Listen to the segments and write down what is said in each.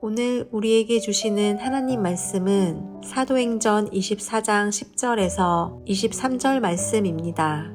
오늘 우리에게 주시는 하나님 말씀은 사도행전 24장 10절에서 23절 말씀입니다.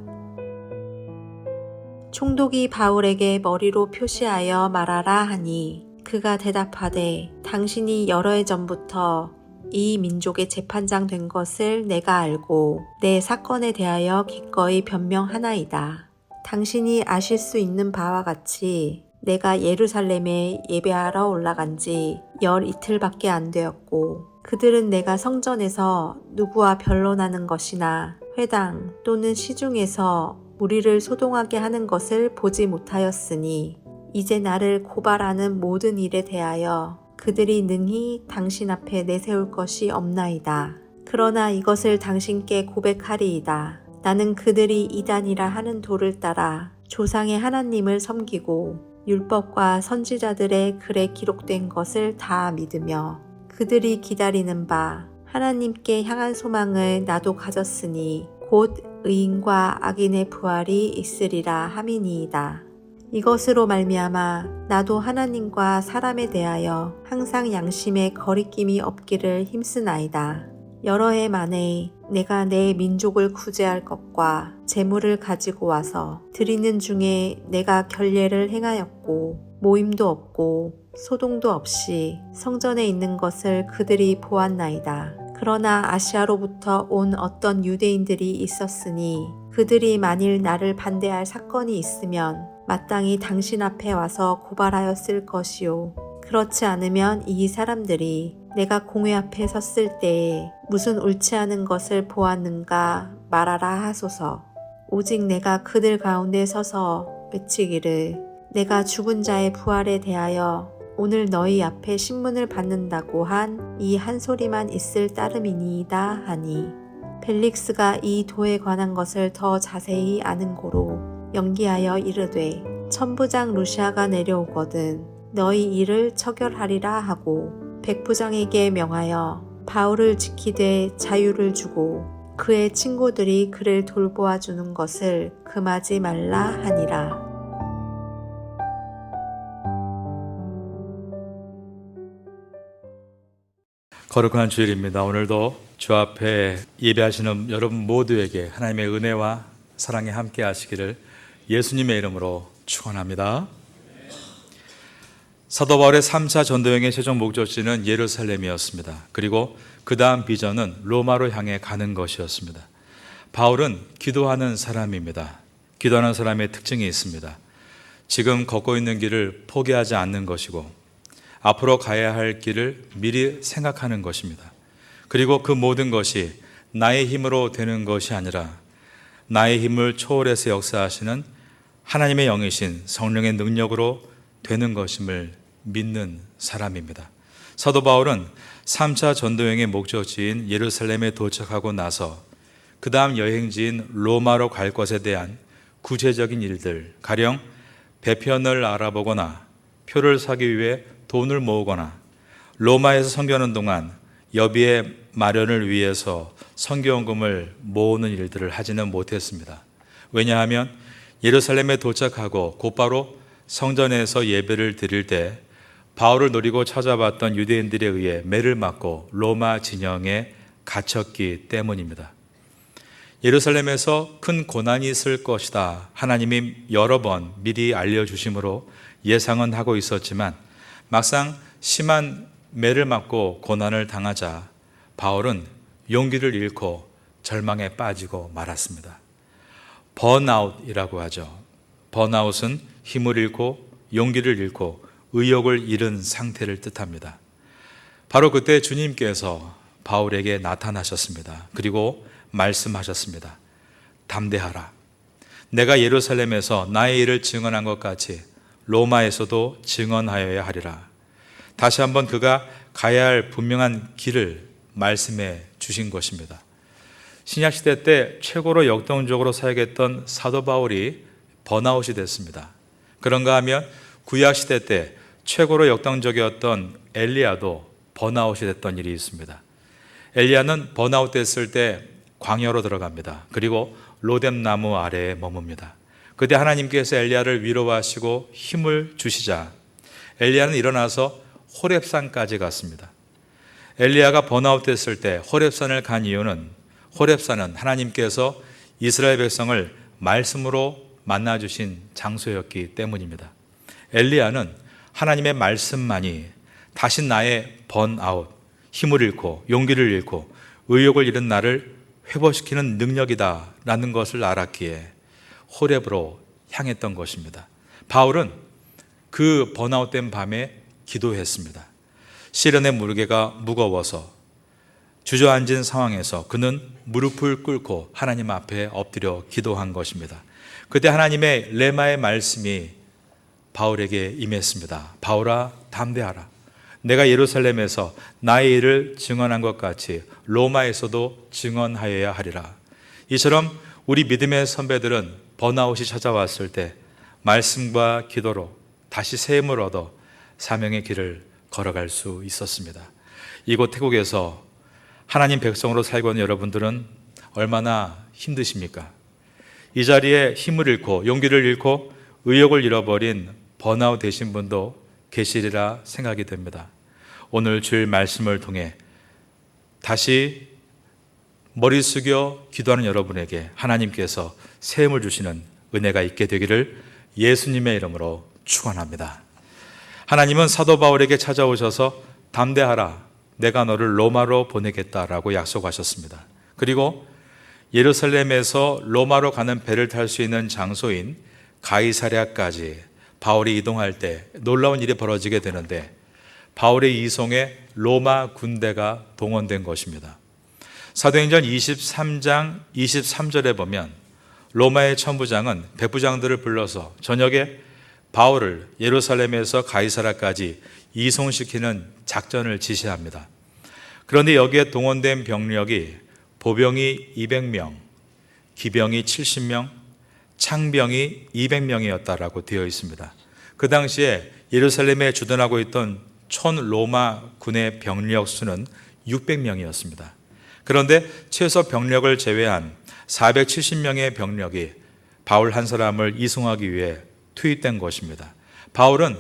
총독이 바울에게 머리로 표시하여 말하라 하니 그가 대답하되 당신이 여러 해 전부터 이 민족의 재판장 된 것을 내가 알고 내 사건에 대하여 기꺼이 변명하나이다. 당신이 아실 수 있는 바와 같이 내가 예루살렘에 예배하러 올라간 지 열 이틀밖에 안 되었고 그들은 내가 성전에서 누구와 변론하는 것이나 회당 또는 시중에서 무리를 소동하게 하는 것을 보지 못하였으니 이제 나를 고발하는 모든 일에 대하여 그들이 능히 당신 앞에 내세울 것이 없나이다. 그러나 이것을 당신께 고백하리이다. 나는 그들이 이단이라 하는 도를 따라 조상의 하나님을 섬기고 율법과 선지자들의 글에 기록된 것을 다 믿으며 그들이 기다리는 바 하나님께 향한 소망을 나도 가졌으니 곧 의인과 악인의 부활이 있으리라 함이니이다. 이것으로 말미암아 나도 하나님과 사람에 대하여 항상 양심에 거리낌이 없기를 힘쓰나이다. 여러 해 만에 내가 내 민족을 구제할 것과 재물을 가지고 와서 드리는 중에 내가 결례를 행하였고 모임도 없고 소동도 없이 성전에 있는 것을 그들이 보았나이다. 그러나 아시아로부터 온 어떤 유대인들이 있었으니 그들이 만일 나를 반대할 사건이 있으면 마땅히 당신 앞에 와서 고발하였을 것이요. 그렇지 않으면 이 사람들이 내가 공회 앞에 섰을 때에 무슨 옳지 않은 것을 보았는가 말하라 하소서. 오직 내가 그들 가운데 서서 외치기를 내가 죽은 자의 부활에 대하여 오늘 너희 앞에 신문을 받는다고 한 이 한 소리만 있을 따름이니이다 하니 벨릭스가 이 도에 관한 것을 더 자세히 아는 고로 연기하여 이르되 천부장 루시아가 내려오거든 너희 일을 처결하리라 하고 백부장에게 명하여 바울을 지키되 자유를 주고 그의 친구들이 그를 돌보아 주는 것을 금하지 말라 하니라. 거룩한 주일입니다. 오늘도 주 앞에 예배하시는 여러분 모두에게 하나님의 은혜와 사랑이 함께 하시기를 예수님의 이름으로 축원합니다. 사도 바울의 3차 전도여행의 최종 목적지는 예루살렘이었습니다. 그리고 그 다음 비전은 로마로 향해 가는 것이었습니다. 바울은 기도하는 사람입니다. 기도하는 사람의 특징이 있습니다. 지금 걷고 있는 길을 포기하지 않는 것이고 앞으로 가야 할 길을 미리 생각하는 것입니다. 그리고 그 모든 것이 나의 힘으로 되는 것이 아니라 나의 힘을 초월해서 역사하시는 하나님의 영이신 성령의 능력으로 되는 것임을 믿는 사람입니다. 사도 바울은 3차 전도여행의 목적지인 예루살렘에 도착하고 나서 그 다음 여행지인 로마로 갈 것에 대한 구체적인 일들, 가령 배편을 알아보거나 표를 사기 위해 돈을 모으거나 로마에서 선교하는 동안 여비의 마련을 위해서 선교원금을 모으는 일들을 하지는 못했습니다. 왜냐하면 예루살렘에 도착하고 곧바로 성전에서 예배를 드릴 때 바울을 노리고 찾아봤던 유대인들에 의해 매를 맞고 로마 진영에 갇혔기 때문입니다. 예루살렘에서 큰 고난이 있을 것이다. 하나님이 여러 번 미리 알려주심으로 예상은 하고 있었지만 막상 심한 매를 맞고 고난을 당하자 바울은 용기를 잃고 절망에 빠지고 말았습니다. 번아웃이라고 하죠. 번아웃은 힘을 잃고 용기를 잃고 의욕을 잃은 상태를 뜻합니다. 바로 그때 주님께서 바울에게 나타나셨습니다. 그리고 말씀하셨습니다. 담대하라. 내가 예루살렘에서 나의 일을 증언한 것 같이 로마에서도 증언하여야 하리라. 다시 한번 그가 가야 할 분명한 길을 말씀해 주신 것입니다. 신약시대 때 최고로 역동적으로 사역했던 사도 바울이 번아웃이 됐습니다. 그런가 하면 구약시대 때 최고로 역동적이었던 엘리야도 번아웃이 됐던 일이 있습니다. 엘리야는 번아웃 됐을 때 광야로 들어갑니다. 그리고 로뎀나무 아래에 머뭅니다. 그때 하나님께서 엘리야를 위로하시고 힘을 주시자 엘리야는 일어나서 호렙산까지 갔습니다. 엘리야가 번아웃 됐을 때 호렙산을 간 이유는 호렙산은 하나님께서 이스라엘 백성을 말씀으로 만나주신 장소였기 때문입니다. 엘리야는 하나님의 말씀만이 다시 나의 번아웃, 힘을 잃고 용기를 잃고 의욕을 잃은 나를 회복시키는 능력이다 라는 것을 알았기에 호렙으로 향했던 것입니다. 바울은 그 번아웃된 밤에 기도했습니다. 시련의 무게가 무거워서 주저앉은 상황에서 그는 무릎을 꿇고 하나님 앞에 엎드려 기도한 것입니다. 그때 하나님의 레마의 말씀이 바울에게 임했습니다. 바울아, 담대하라. 내가 예루살렘에서 나의 일을 증언한 것 같이 로마에서도 증언하여야 하리라. 이처럼 우리 믿음의 선배들은 번아웃이 찾아왔을 때 말씀과 기도로 다시 새 힘을 얻어 사명의 길을 걸어갈 수 있었습니다. 이곳 태국에서 하나님 백성으로 살고 있는 여러분들은 얼마나 힘드십니까? 이 자리에 힘을 잃고 용기를 잃고 의욕을 잃어버린 번아웃 되신 분도 계시리라 생각이 됩니다. 오늘 주일 말씀을 통해 다시 머리 숙여 기도하는 여러분에게 하나님께서 새 힘을 주시는 은혜가 있게 되기를 예수님의 이름으로 축원합니다. 하나님은 사도 바울에게 찾아오셔서 담대하라, 내가 너를 로마로 보내겠다라고 약속하셨습니다. 그리고 예루살렘에서 로마로 가는 배를 탈 수 있는 장소인 가이사랴까지 바울이 이동할 때 놀라운 일이 벌어지게 되는데 바울의 이송에 로마 군대가 동원된 것입니다. 사도행전 23장 23절에 보면 로마의 천부장은 백부장들을 불러서 저녁에 바울을 예루살렘에서 가이사랴까지 이송시키는 작전을 지시합니다. 그런데 여기에 동원된 병력이 보병이 200명, 기병이 70명, 창병이 200명이었다라고 되어 있습니다. 그 당시에 예루살렘에 주둔하고 있던 촌 로마 군의 병력 수는 600명이었습니다. 그런데 최소 병력을 제외한 470명의 병력이 바울 한 사람을 이송하기 위해 투입된 것입니다. 바울은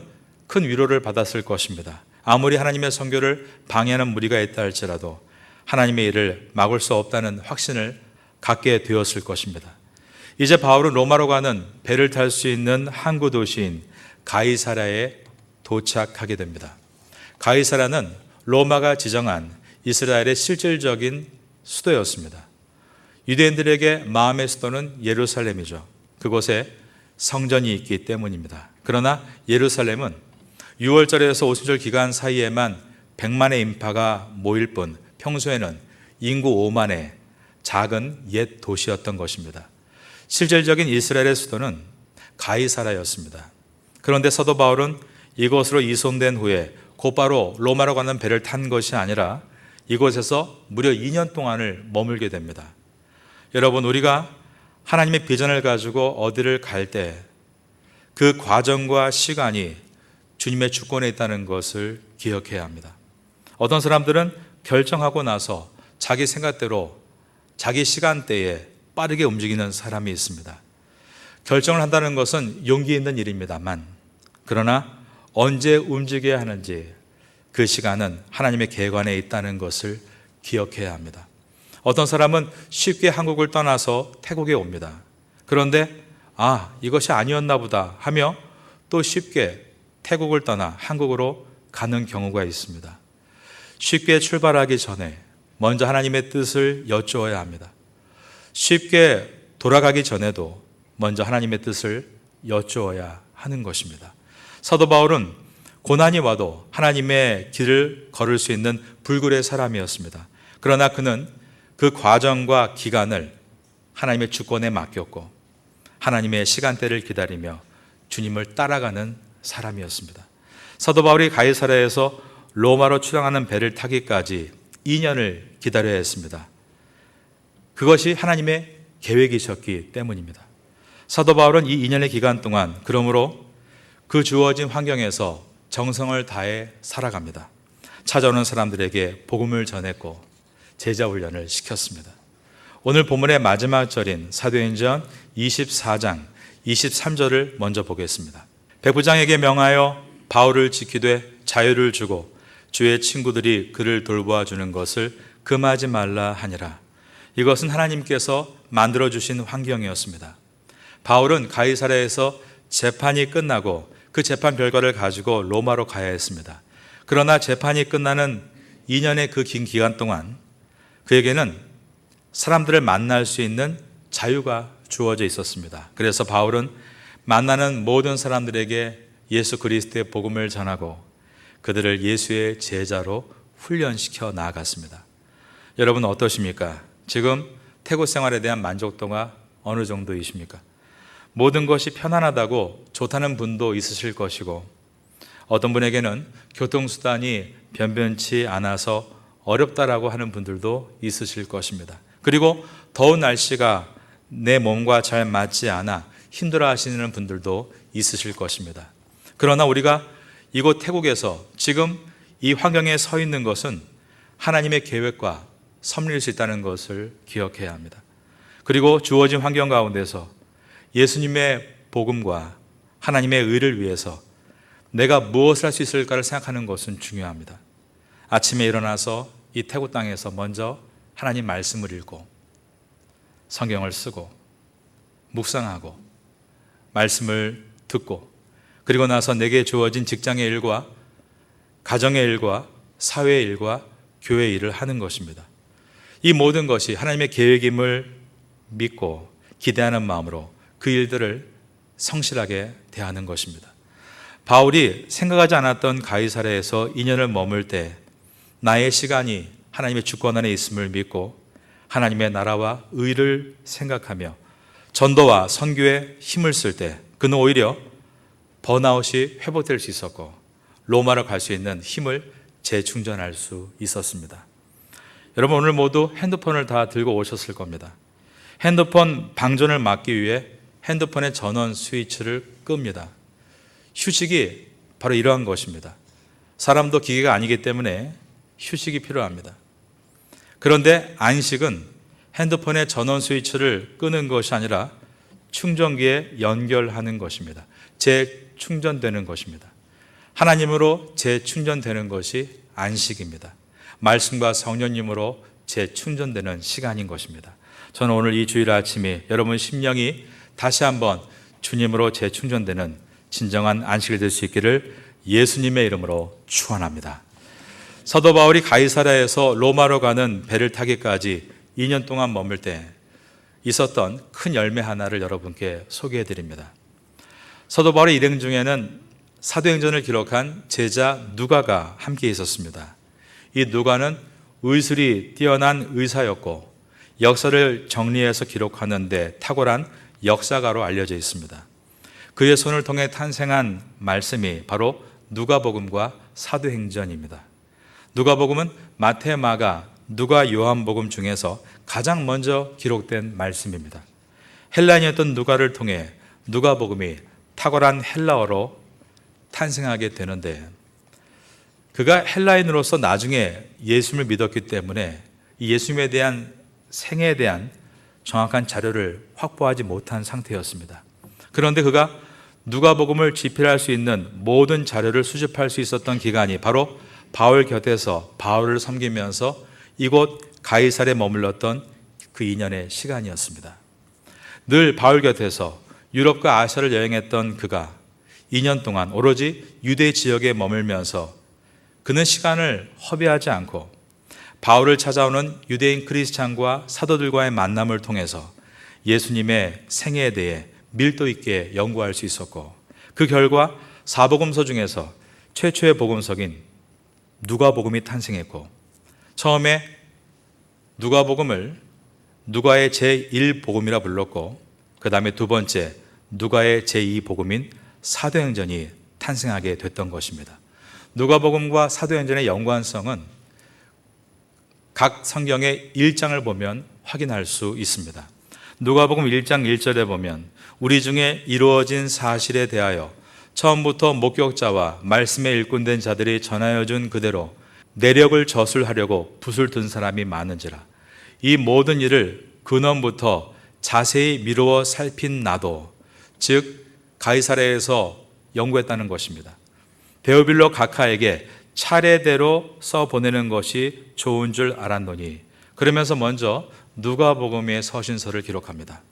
큰 위로를 받았을 것입니다. 아무리 하나님의 선교를 방해하는 무리가 있다 할지라도 하나님의 일을 막을 수 없다는 확신을 갖게 되었을 것입니다. 이제 바울은 로마로 가는 배를 탈 수 있는 항구 도시인 가이사랴에 도착하게 됩니다. 가이사랴는 로마가 지정한 이스라엘의 실질적인 수도였습니다. 유대인들에게 마음의 수도는 예루살렘이죠. 그곳에 성전이 있기 때문입니다. 그러나 예루살렘은 6월절에서 오순절 기간 사이에만 100만의 인파가 모일 뿐 평소에는 인구 5만의 작은 옛 도시였던 것입니다. 실질적인 이스라엘의 수도는 가이사랴였습니다. 그런데 사도 바울은 이곳으로 이송된 후에 곧바로 로마로 가는 배를 탄 것이 아니라 이곳에서 무려 2년 동안을 머물게 됩니다. 여러분, 우리가 하나님의 비전을 가지고 어디를 갈 때 그 과정과 시간이 주님의 주권에 있다는 것을 기억해야 합니다. 어떤 사람들은 결정하고 나서 자기 생각대로 자기 시간대에 빠르게 움직이는 사람이 있습니다. 결정을 한다는 것은 용기 있는 일입니다만, 그러나 언제 움직여야 하는지 그 시간은 하나님의 계획안에 있다는 것을 기억해야 합니다. 어떤 사람은 쉽게 한국을 떠나서 태국에 옵니다. 그런데 이것이 아니었나 보다 하며 또 쉽게 태국을 떠나 한국으로 가는 경우가 있습니다. 쉽게 출발하기 전에 먼저 하나님의 뜻을 여쭈어야 합니다. 쉽게 돌아가기 전에도 먼저 하나님의 뜻을 여쭈어야 하는 것입니다. 사도 바울은 고난이 와도 하나님의 길을 걸을 수 있는 불굴의 사람이었습니다. 그러나 그는 그 과정과 기간을 하나님의 주권에 맡겼고 하나님의 시간대를 기다리며 주님을 따라가는 사람이었습니다. 사도 바울이 가이사랴에서 로마로 출항하는 배를 타기까지 2년을 기다려야 했습니다. 그것이 하나님의 계획이셨기 때문입니다. 사도 바울은 이 2년의 기간 동안 그러므로 그 주어진 환경에서 정성을 다해 살아갑니다. 찾아오는 사람들에게 복음을 전했고 제자 훈련을 시켰습니다. 오늘 본문의 마지막 절인 사도행전 24장 23절을 먼저 보겠습니다. 백부장에게 명하여 바울을 지키되 자유를 주고 주의 친구들이 그를 돌보아 주는 것을 금하지 말라 하니라. 이것은 하나님께서 만들어 주신 환경이었습니다. 바울은 가이사랴에서 재판이 끝나고 그 재판 결과를 가지고 로마로 가야 했습니다. 그러나 재판이 끝나는 2년의 그 긴 기간 동안 그에게는 사람들을 만날 수 있는 자유가 주어져 있었습니다. 그래서 바울은 만나는 모든 사람들에게 예수 그리스도의 복음을 전하고 그들을 예수의 제자로 훈련시켜 나아갔습니다. 여러분 어떠십니까? 지금 태국 생활에 대한 만족도가 어느 정도이십니까? 모든 것이 편안하다고 좋다는 분도 있으실 것이고 어떤 분에게는 교통수단이 변변치 않아서 어렵다라고 하는 분들도 있으실 것입니다. 그리고 더운 날씨가 내 몸과 잘 맞지 않아 힘들어 하시는 분들도 있으실 것입니다. 그러나 우리가 이곳 태국에서 지금 이 환경에 서 있는 것은 하나님의 계획과 섭리일 수 있다는 것을 기억해야 합니다. 그리고 주어진 환경 가운데서 예수님의 복음과 하나님의 의를 위해서 내가 무엇을 할 수 있을까를 생각하는 것은 중요합니다. 아침에 일어나서 이 태국 땅에서 먼저 하나님 말씀을 읽고 성경을 쓰고 묵상하고 말씀을 듣고 그리고 나서 내게 주어진 직장의 일과 가정의 일과 사회의 일과 교회의 일을 하는 것입니다. 이 모든 것이 하나님의 계획임을 믿고 기대하는 마음으로 그 일들을 성실하게 대하는 것입니다. 바울이 생각하지 않았던 가이사랴에서 2년을 머물 때 나의 시간이 하나님의 주권 안에 있음을 믿고 하나님의 나라와 의를 생각하며 전도와 선교에 힘을 쓸 때 그는 오히려 번아웃이 회복될 수 있었고 로마로 갈 수 있는 힘을 재충전할 수 있었습니다. 여러분 오늘 모두 핸드폰을 다 들고 오셨을 겁니다. 핸드폰 방전을 막기 위해 핸드폰의 전원 스위치를 끕니다. 휴식이 바로 이러한 것입니다. 사람도 기계가 아니기 때문에 휴식이 필요합니다. 그런데 안식은 핸드폰의 전원 스위치를 끄는 것이 아니라 충전기에 연결하는 것입니다. 재충전되는 것입니다. 하나님으로 재충전되는 것이 안식입니다. 말씀과 성령님으로 재충전되는 시간인 것입니다. 저는 오늘 이 주일 아침에 여러분 심령이 다시 한번 주님으로 재충전되는 진정한 안식이 될 수 있기를 예수님의 이름으로 축원합니다. 사도 바울이 가이사랴에서 로마로 가는 배를 타기까지 2년 동안 머물 때 있었던 큰 열매 하나를 여러분께 소개해 드립니다. 사도 바울의 일행 중에는 사도행전을 기록한 제자 누가가 함께 있었습니다. 이 누가는 의술이 뛰어난 의사였고 역사를 정리해서 기록하는 데 탁월한 역사가로 알려져 있습니다. 그의 손을 통해 탄생한 말씀이 바로 누가복음과 사도행전입니다. 누가복음은 마태, 마가, 누가, 요한복음 중에서 가장 먼저 기록된 말씀입니다. 헬라인이었던 누가를 통해 누가복음이 탁월한 헬라어로 탄생하게 되는데 그가 헬라인으로서 나중에 예수님을 믿었기 때문에 이 예수님에 대한 생애에 대한 정확한 자료를 확보하지 못한 상태였습니다. 그런데 그가 누가복음을 집필할 수 있는 모든 자료를 수집할 수 있었던 기간이 바로 바울 곁에서 바울을 섬기면서 이곳 가이사랴에 머물렀던 그 2년의 시간이었습니다. 늘 바울 곁에서 유럽과 아시아를 여행했던 그가 2년 동안 오로지 유대 지역에 머물면서 그는 시간을 허비하지 않고 바울을 찾아오는 유대인 크리스찬과 사도들과의 만남을 통해서 예수님의 생애에 대해 밀도 있게 연구할 수 있었고 그 결과 사복음서 중에서 최초의 복음서인 누가복음이 탄생했고 처음에 누가복음을 누가의 제1복음이라 불렀고 그 다음에 두 번째 누가의 제2복음인 사도행전이 탄생하게 됐던 것입니다. 누가복음과 사도행전의 연관성은 각 성경의 1장을 보면 확인할 수 있습니다. 누가복음 1장 1절에 보면 우리 중에 이루어진 사실에 대하여 처음부터 목격자와 말씀에 일꾼된 자들이 전하여 준 그대로 내력을 저술하려고 붓을 든 사람이 많은지라. 이 모든 일을 근원부터 자세히 미루어 살핀 나도, 즉 가이사랴에서 연구했다는 것입니다. 데오빌로 각하에게 차례대로 써보내는 것이 좋은 줄 알았노니, 그러면서 먼저 누가복음의 서신서를 기록합니다.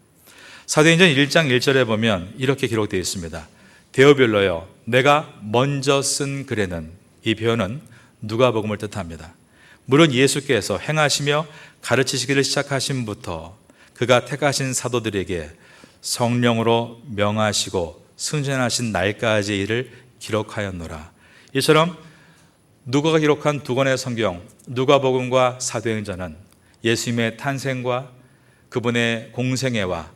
사도행전 1장 1절에 보면 이렇게 기록되어 있습니다. 데오빌로여, 내가 먼저 쓴 글에는, 이 표현은 누가복음을 뜻합니다. 물론 예수께서 행하시며 가르치시기를 시작하심부터 그가 택하신 사도들에게 성령으로 명하시고 승천하신 날까지의 일을 기록하였노라. 이처럼 누가가 기록한 두 권의 성경, 누가복음과 사도행전은 예수님의 탄생과 그분의 공생애와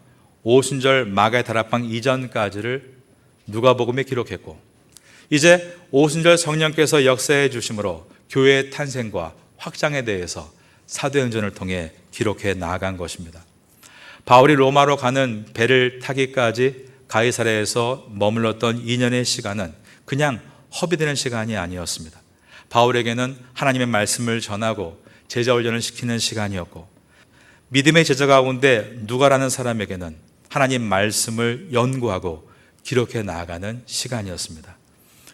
오순절 마가의 다락방 이전까지를 누가복음에 기록했고, 이제 오순절 성령께서 역사해 주심으로 교회의 탄생과 확장에 대해서 사도행전을 통해 기록해 나아간 것입니다. 바울이 로마로 가는 배를 타기까지 가이사랴에서 머물렀던 2년의 시간은 그냥 허비되는 시간이 아니었습니다. 바울에게는 하나님의 말씀을 전하고 제자 훈련을 시키는 시간이었고, 믿음의 제자 가운데 누가라는 사람에게는 하나님 말씀을 연구하고 기록해 나아가는 시간이었습니다.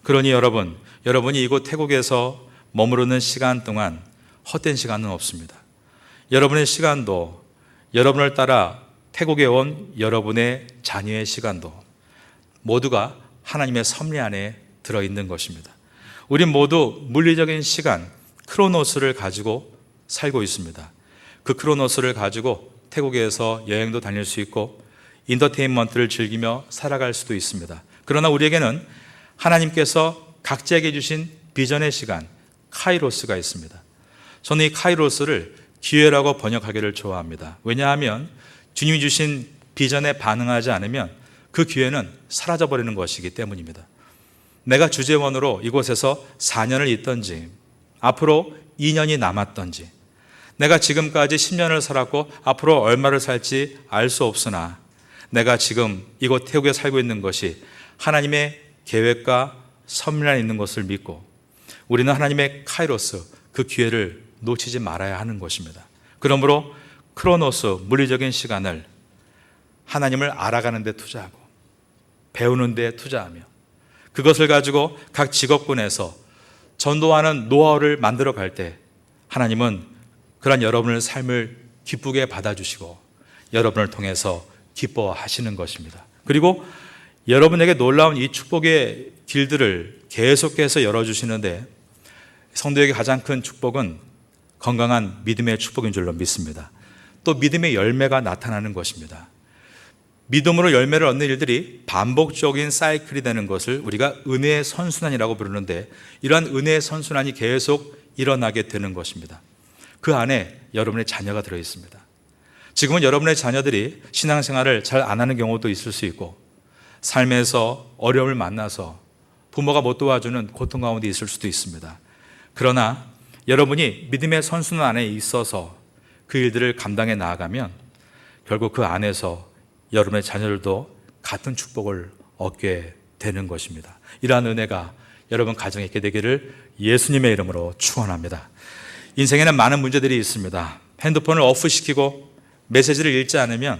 그러니 여러분이 이곳 태국에서 머무르는 시간 동안 헛된 시간은 없습니다. 여러분의 시간도, 여러분을 따라 태국에 온 여러분의 자녀의 시간도 모두가 하나님의 섭리 안에 들어있는 것입니다. 우린 모두 물리적인 시간, 크로노스를 가지고 살고 있습니다. 그 크로노스를 가지고 태국에서 여행도 다닐 수 있고 인터테인먼트를 즐기며 살아갈 수도 있습니다. 그러나 우리에게는 하나님께서 각자에게 주신 비전의 시간, 카이로스가 있습니다. 저는 이 카이로스를 기회라고 번역하기를 좋아합니다. 왜냐하면 주님이 주신 비전에 반응하지 않으면 그 기회는 사라져버리는 것이기 때문입니다. 내가 주재원으로 이곳에서 4년을 있던지, 앞으로 2년이 남았던지, 내가 지금까지 10년을 살았고 앞으로 얼마를 살지 알 수 없으나 내가 지금 이곳 태국에 살고 있는 것이 하나님의 계획과 섭리 안에 있는 것을 믿고 우리는 하나님의 카이로스, 그 기회를 놓치지 말아야 하는 것입니다. 그러므로 크로노스, 물리적인 시간을 하나님을 알아가는 데 투자하고 배우는 데 투자하며 그것을 가지고 각 직업군에서 전도하는 노하우를 만들어 갈 때 하나님은 그런 여러분의 삶을 기쁘게 받아주시고 여러분을 통해서 기뻐하시는 것입니다. 그리고 여러분에게 놀라운 이 축복의 길들을 계속해서 열어주시는데, 성도에게 가장 큰 축복은 건강한 믿음의 축복인 줄로 믿습니다. 또 믿음의 열매가 나타나는 것입니다. 믿음으로 열매를 얻는 일들이 반복적인 사이클이 되는 것을 우리가 은혜의 선순환이라고 부르는데, 이러한 은혜의 선순환이 계속 일어나게 되는 것입니다. 그 안에 여러분의 자녀가 들어 있습니다. 지금은 여러분의 자녀들이 신앙생활을 잘 안 하는 경우도 있을 수 있고, 삶에서 어려움을 만나서 부모가 못 도와주는 고통 가운데 있을 수도 있습니다. 그러나 여러분이 믿음의 선순환 안에 있어서 그 일들을 감당해 나아가면 결국 그 안에서 여러분의 자녀들도 같은 축복을 얻게 되는 것입니다. 이러한 은혜가 여러분 가정에 있게 되기를 예수님의 이름으로 축원합니다. 인생에는 많은 문제들이 있습니다. 핸드폰을 오프시키고 메시지를 읽지 않으면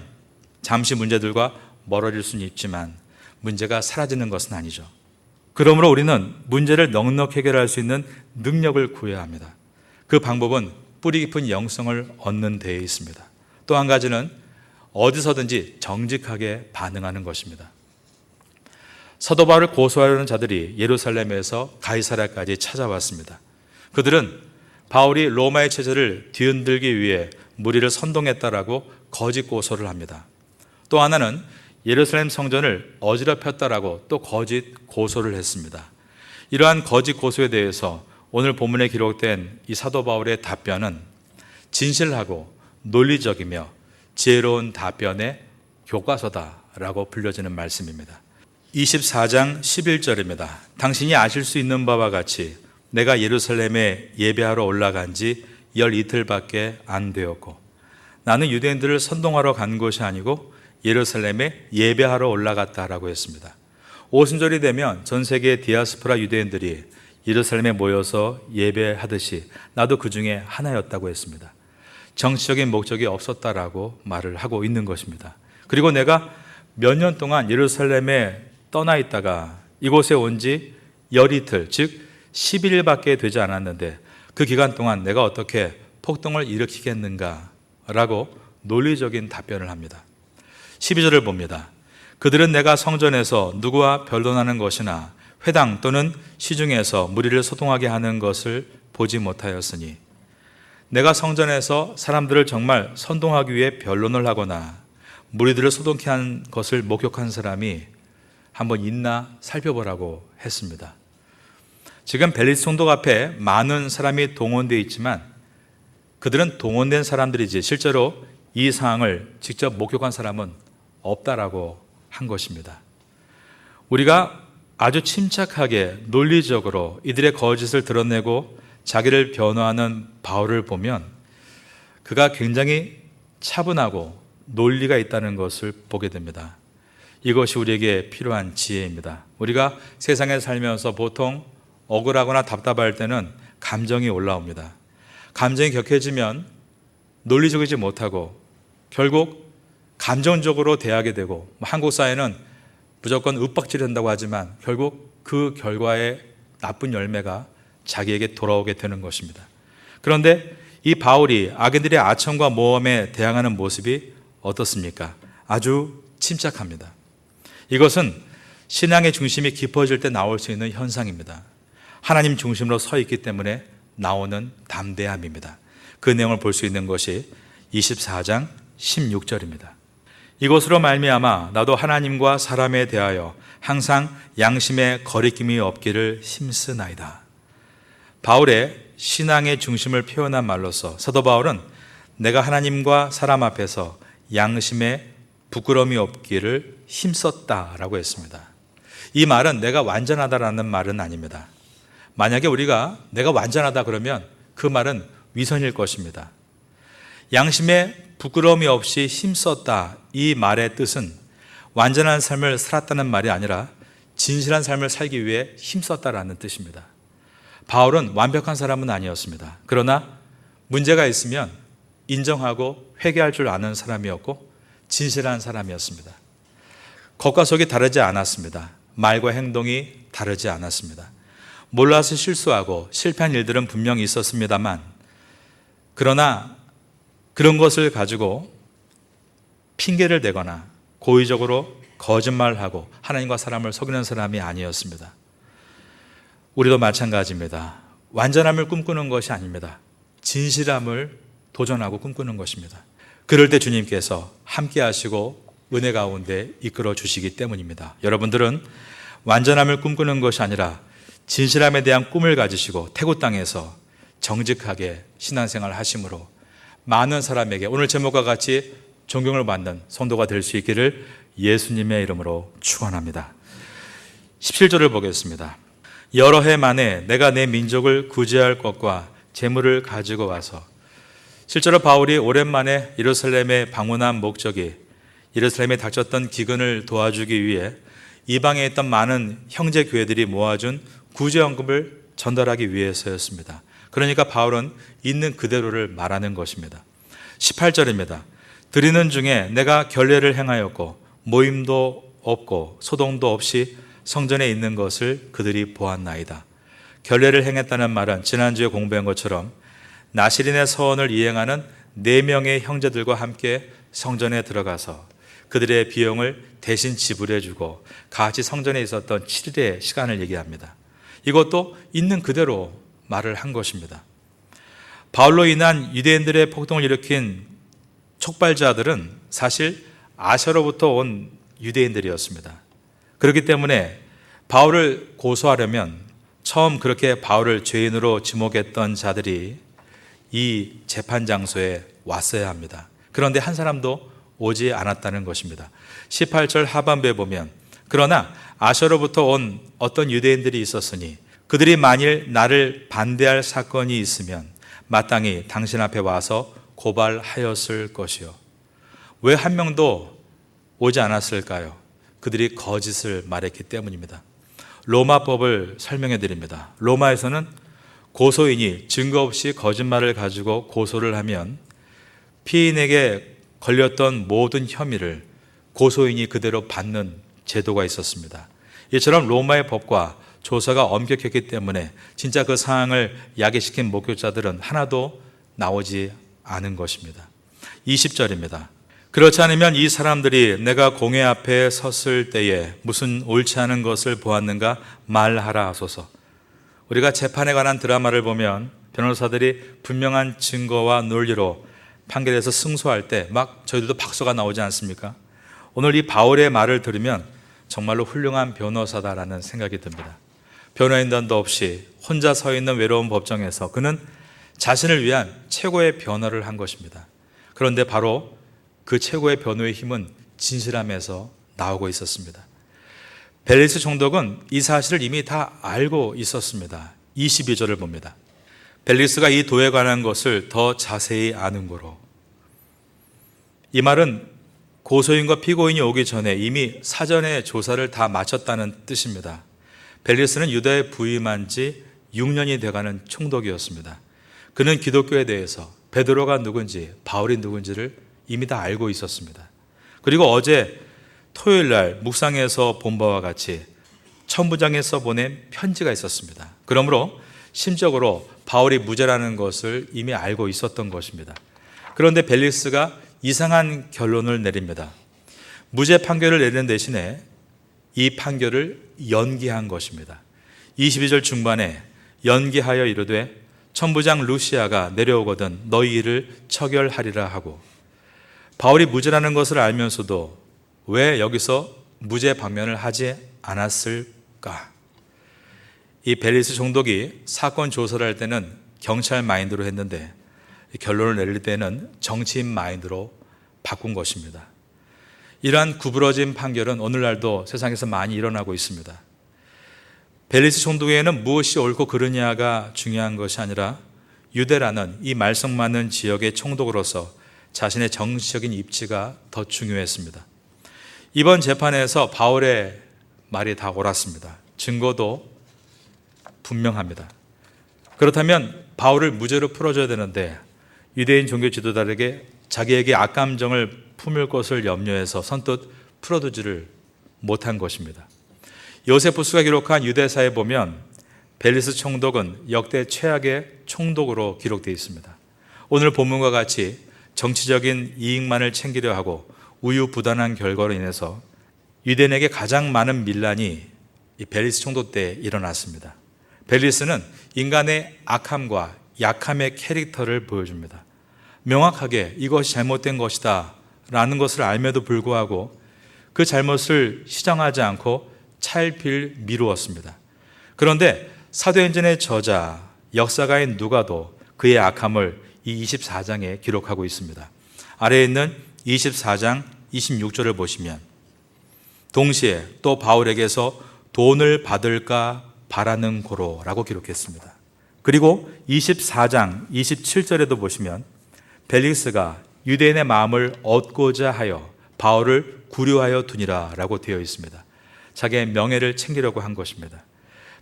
잠시 문제들과 멀어질 수는 있지만 문제가 사라지는 것은 아니죠. 그러므로 우리는 문제를 넉넉히 해결할 수 있는 능력을 구해야 합니다. 그 방법은 뿌리 깊은 영성을 얻는 데에 있습니다. 또 한 가지는 어디서든지 정직하게 반응하는 것입니다. 사도 바울을 고소하려는 자들이 예루살렘에서 가이사랴까지 찾아왔습니다. 그들은 바울이 로마의 체제를 뒤흔들기 위해 무리를 선동했다라고 거짓 고소를 합니다. 또 하나는 예루살렘 성전을 어지럽혔다라고 또 거짓 고소를 했습니다. 이러한 거짓 고소에 대해서 오늘 본문에 기록된 이 사도 바울의 답변은 진실하고 논리적이며 지혜로운 답변의 교과서다라고 불려지는 말씀입니다. 24장 11절입니다. 당신이 아실 수 있는 바와 같이 내가 예루살렘에 예배하러 올라간 지 열 이틀밖에 안 되었고, 나는 유대인들을 선동하러 간 것이 아니고 예루살렘에 예배하러 올라갔다라고 했습니다. 오순절이 되면 전 세계 디아스포라 유대인들이 예루살렘에 모여서 예배하듯이 나도 그 중에 하나였다고 했습니다. 정치적인 목적이 없었다라고 말을 하고 있는 것입니다. 그리고 내가 몇 년 동안 예루살렘에 떠나 있다가 이곳에 온 지 열이틀, 즉 11일밖에 되지 않았는데 그 기간 동안 내가 어떻게 폭동을 일으키겠는가라고 논리적인 답변을 합니다. 12절을 봅니다. 그들은 내가 성전에서 누구와 변론하는 것이나 회당 또는 시중에서 무리를 소동하게 하는 것을 보지 못하였으니 내가 성전에서 사람들을 정말 선동하기 위해 변론을 하거나 무리들을 소동케 한 것을 목격한 사람이 한번 있나 살펴보라고 했습니다. 지금 벨리스 총독 앞에 많은 사람이 동원되어 있지만 그들은 동원된 사람들이지 실제로 이 상황을 직접 목격한 사람은 없다라고 한 것입니다. 우리가 아주 침착하게 논리적으로 이들의 거짓을 드러내고 자기를 변호하는 바울을 보면 그가 굉장히 차분하고 논리가 있다는 것을 보게 됩니다. 이것이 우리에게 필요한 지혜입니다. 우리가 세상에 살면서 보통 억울하거나 답답할 때는 감정이 올라옵니다. 감정이 격해지면 논리적이지 못하고 결국 감정적으로 대하게 되고 한국 사회는 무조건 윽박지른다고 하지만 결국 그 결과의 나쁜 열매가 자기에게 돌아오게 되는 것입니다. 그런데 이 바울이 악인들의 아첨과 모험에 대항하는 모습이 어떻습니까? 아주 침착합니다. 이것은 신앙의 중심이 깊어질 때 나올 수 있는 현상입니다. 하나님 중심으로 서 있기 때문에 나오는 담대함입니다. 그 내용을 볼 수 있는 것이 24장 16절입니다. 이것으로 말미암아 나도 하나님과 사람에 대하여 항상 양심의 거리낌이 없기를 힘쓰나이다. 바울의 신앙의 중심을 표현한 말로서 사도 바울은 내가 하나님과 사람 앞에서 양심의 부끄러움이 없기를 힘썼다라고 했습니다. 이 말은 내가 완전하다라는 말은 아닙니다. 만약에 우리가 내가 완전하다 그러면 그 말은 위선일 것입니다. 양심의 부끄러움이 없이 힘썼다, 이 말의 뜻은 완전한 삶을 살았다는 말이 아니라 진실한 삶을 살기 위해 힘썼다라는 뜻입니다. 바울은 완벽한 사람은 아니었습니다. 그러나 문제가 있으면 인정하고 회개할 줄 아는 사람이었고 진실한 사람이었습니다. 겉과 속이 다르지 않았습니다. 말과 행동이 다르지 않았습니다. 몰라서 실수하고 실패한 일들은 분명히 있었습니다만 그러나 그런 것을 가지고 핑계를 대거나 고의적으로 거짓말하고 하나님과 사람을 속이는 사람이 아니었습니다. 우리도 마찬가지입니다. 완전함을 꿈꾸는 것이 아닙니다. 진실함을 도전하고 꿈꾸는 것입니다. 그럴 때 주님께서 함께 하시고 은혜 가운데 이끌어 주시기 때문입니다. 여러분들은 완전함을 꿈꾸는 것이 아니라 진실함에 대한 꿈을 가지시고 태국 땅에서 정직하게 신앙생활을 하심으로 많은 사람에게 오늘 제목과 같이 존경을 받는 성도가 될 수 있기를 예수님의 이름으로 축원합니다. 17절을 보겠습니다. 여러 해 만에 내가 내 민족을 구제할 것과 재물을 가지고 와서 실제로 바울이 오랜만에 예루살렘에 방문한 목적이 예루살렘에 닥쳤던 기근을 도와주기 위해 이방에 있던 많은 형제 교회들이 모아준 구제연금을 전달하기 위해서였습니다. 그러니까 바울은 있는 그대로를 말하는 것입니다. 18절입니다. 드리는 중에 내가 결례를 행하였고 모임도 없고 소동도 없이 성전에 있는 것을 그들이 보았나이다. 결례를 행했다는 말은 지난주에 공부한 것처럼 나시린의 서원을 이행하는 4명의 형제들과 함께 성전에 들어가서 그들의 비용을 대신 지불해주고 같이 성전에 있었던 7일의 시간을 얘기합니다. 이것도 있는 그대로 말을 한 것입니다. 바울로 인한 유대인들의 폭동을 일으킨 촉발자들은 사실 아시아로부터 온 유대인들이었습니다. 그렇기 때문에 바울을 고소하려면 처음 그렇게 바울을 죄인으로 지목했던 자들이 이 재판 장소에 왔어야 합니다. 그런데 한 사람도 오지 않았다는 것입니다. 18절 하반부에 보면 그러나 아시아로부터 온 어떤 유대인들이 있었으니 그들이 만일 나를 반대할 사건이 있으면 마땅히 당신 앞에 와서 고발하였을 것이요. 왜 한 명도 오지 않았을까요? 그들이 거짓을 말했기 때문입니다. 로마법을 설명해 드립니다. 로마에서는 고소인이 증거 없이 거짓말을 가지고 고소를 하면 피인에게 걸렸던 모든 혐의를 고소인이 그대로 받는 제도가 있었습니다. 이처럼 로마의 법과 조사가 엄격했기 때문에 진짜 그 상황을 야기시킨 목격자들은 하나도 나오지 않은 것입니다. 20절입니다. 그렇지 않으면 이 사람들이 내가 공회 앞에 섰을 때에 무슨 옳지 않은 것을 보았는가 말하라 하소서. 우리가 재판에 관한 드라마를 보면 변호사들이 분명한 증거와 논리로 판결에서 승소할 때 막 저희들도 박수가 나오지 않습니까? 오늘 이 바울의 말을 들으면 정말로 훌륭한 변호사다라는 생각이 듭니다. 변호인단도 없이 혼자 서 있는 외로운 법정에서 그는 자신을 위한 최고의 변호를 한 것입니다. 그런데 바로 그 최고의 변호의 힘은 진실함에서 나오고 있었습니다. 벨리스 총독은 이 사실을 이미 다 알고 있었습니다. 22절을 봅니다. 벨리스가 이 도에 관한 것을 더 자세히 아는 고로. 이 말은 고소인과 피고인이 오기 전에 이미 사전에 조사를 다 마쳤다는 뜻입니다. 벨리스는 유다에 부임한 지 6년이 돼가는 총독이었습니다. 그는 기독교에 대해서 베드로가 누군지 바울이 누군지를 이미 다 알고 있었습니다. 그리고 어제 토요일 날 묵상에서 본 바와 같이 천부장에 써보낸 편지가 있었습니다. 그러므로 심적으로 바울이 무죄라는 것을 이미 알고 있었던 것입니다. 그런데 벨리스가 이상한 결론을 내립니다. 무죄 판결을 내리는 대신에 이 판결을 연기한 것입니다. 22절 중반에 연기하여 이르되 천부장 루시아가 내려오거든 너희 일을 처결하리라 하고, 바울이 무죄라는 것을 알면서도 왜 여기서 무죄 방면을 하지 않았을까? 이 벨리스 총독이 사건 조사를 할 때는 경찰 마인드로 했는데 결론을 내릴 때는 정치인 마인드로 바꾼 것입니다. 이러한 구부러진 판결은 오늘날도 세상에서 많이 일어나고 있습니다. 벨리스 총독에게는 무엇이 옳고 그르냐가 중요한 것이 아니라 유대라는 이 말썽 많은 지역의 총독으로서 자신의 정치적인 입지가 더 중요했습니다. 이번 재판에서 바울의 말이 다 옳았습니다. 증거도 분명합니다. 그렇다면 바울을 무죄로 풀어줘야 되는데 유대인 종교 지도자들에게 자기에게 악감정을 품을 것을 염려해서 선뜻 풀어두지를 못한 것입니다. 요세푸스가 기록한 유대사에 보면 벨리스 총독은 역대 최악의 총독으로 기록되어 있습니다. 오늘 본문과 같이 정치적인 이익만을 챙기려 하고 우유부단한 결과로 인해서 유대인에게 가장 많은 밀란이 이 벨리스 총독 때 일어났습니다. 벨리스는 인간의 악함과 약함의 캐릭터를 보여줍니다. 명확하게 이것이 잘못된 것이다 라는 것을 알면도 불구하고 그 잘못을 시정하지 않고 찰필 미루었습니다. 그런데 사도행전의 저자 역사가인 누가도 그의 악함을 이 24장에 기록하고 있습니다. 아래에 있는 24장 26절을 보시면 동시에 또 바울에게서 돈을 받을까 바라는 고로라고 기록했습니다. 그리고 24장 27절에도 보시면 벨리스가 유대인의 마음을 얻고자 하여 바울을 구류하여 두니라 라고 되어 있습니다. 자기의 명예를 챙기려고 한 것입니다.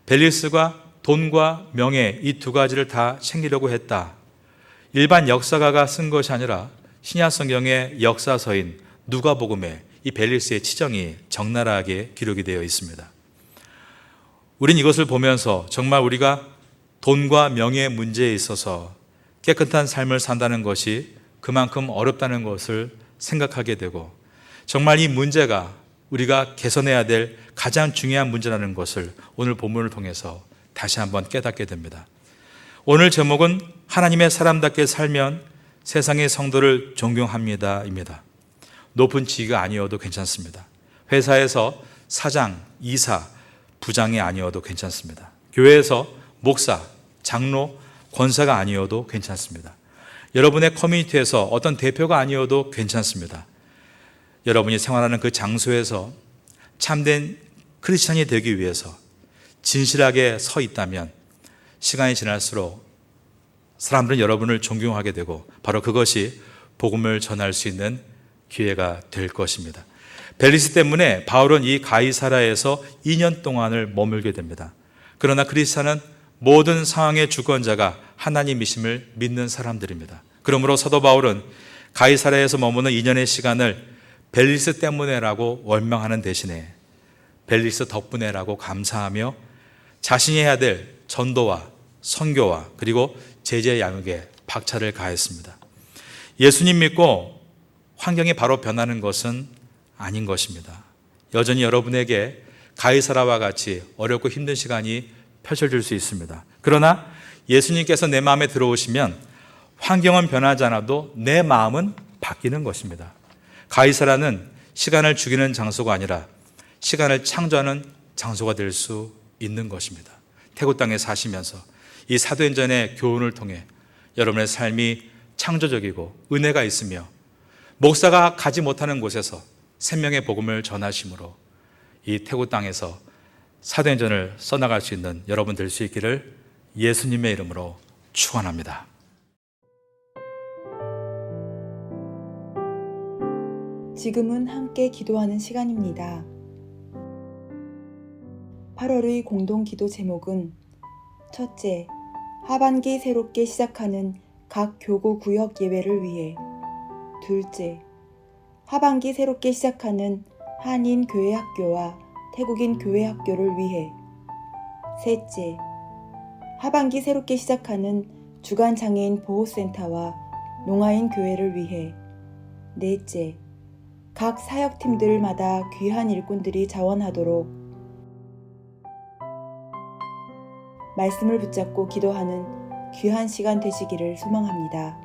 벨리스가 돈과 명예 이 두 가지를 다 챙기려고 했다. 일반 역사가가 쓴 것이 아니라 신약 성경의 역사서인 누가복음에 이 벨리스의 치정이 적나라하게 기록이 되어 있습니다. 우린 이것을 보면서 정말 우리가 돈과 명예의 문제에 있어서 깨끗한 삶을 산다는 것이 그만큼 어렵다는 것을 생각하게 되고, 정말 이 문제가 우리가 개선해야 될 가장 중요한 문제라는 것을 오늘 본문을 통해서 다시 한번 깨닫게 됩니다. 오늘 제목은 하나님의 사람답게 살면 세상의 성도를 존경합니다 입니다. 높은 직위가 아니어도 괜찮습니다. 회사에서 사장, 이사, 부장이 아니어도 괜찮습니다. 교회에서 목사, 장로, 권사가 아니어도 괜찮습니다. 여러분의 커뮤니티에서 어떤 대표가 아니어도 괜찮습니다. 여러분이 생활하는 그 장소에서 참된 크리스찬이 되기 위해서 진실하게 서 있다면 시간이 지날수록 사람들은 여러분을 존경하게 되고 바로 그것이 복음을 전할 수 있는 기회가 될 것입니다. 벨리스 때문에 바울은 이 가이사라에서 2년 동안을 머물게 됩니다. 그러나 크리스찬은 모든 상황의 주권자가 하나님이심을 믿는 사람들입니다. 그러므로 사도 바울은 가이사라에서 머무는 2년의 시간을 벨리스 때문에라고 원망하는 대신에 벨리스 덕분에라고 감사하며 자신이 해야 될 전도와 선교와 그리고 제자 양육에 박차를 가했습니다. 예수님 믿고 환경이 바로 변하는 것은 아닌 것입니다. 여전히 여러분에게 가이사라와 같이 어렵고 힘든 시간이 펼쳐질 수 있습니다. 그러나 예수님께서 내 마음에 들어오시면 환경은 변하지 않아도 내 마음은 바뀌는 것입니다. 가이사라는 시간을 죽이는 장소가 아니라 시간을 창조하는 장소가 될 수 있는 것입니다. 태국 땅에 사시면서 이 사도행전의 교훈을 통해 여러분의 삶이 창조적이고 은혜가 있으며 목사가 가지 못하는 곳에서 생명의 복음을 전하심으로 이 태국 땅에서 사도행전을 써나갈 수 있는 여러분 될 수 있기를 예수님의 이름으로 축원합니다. 지금은 함께 기도하는 시간입니다. 8월의 공동 기도 제목은 첫째, 하반기 새롭게 시작하는 각 교구 구역 예배를 위해. 둘째, 하반기 새롭게 시작하는 한인 교회 학교와 태국인 교회 학교를 위해. 셋째, 하반기 새롭게 시작하는 주간 장애인 보호센터와 농아인 교회를 위해. 넷째, 각 사역팀들마다 귀한 일꾼들이 자원하도록 말씀을 붙잡고 기도하는 귀한 시간 되시기를 소망합니다.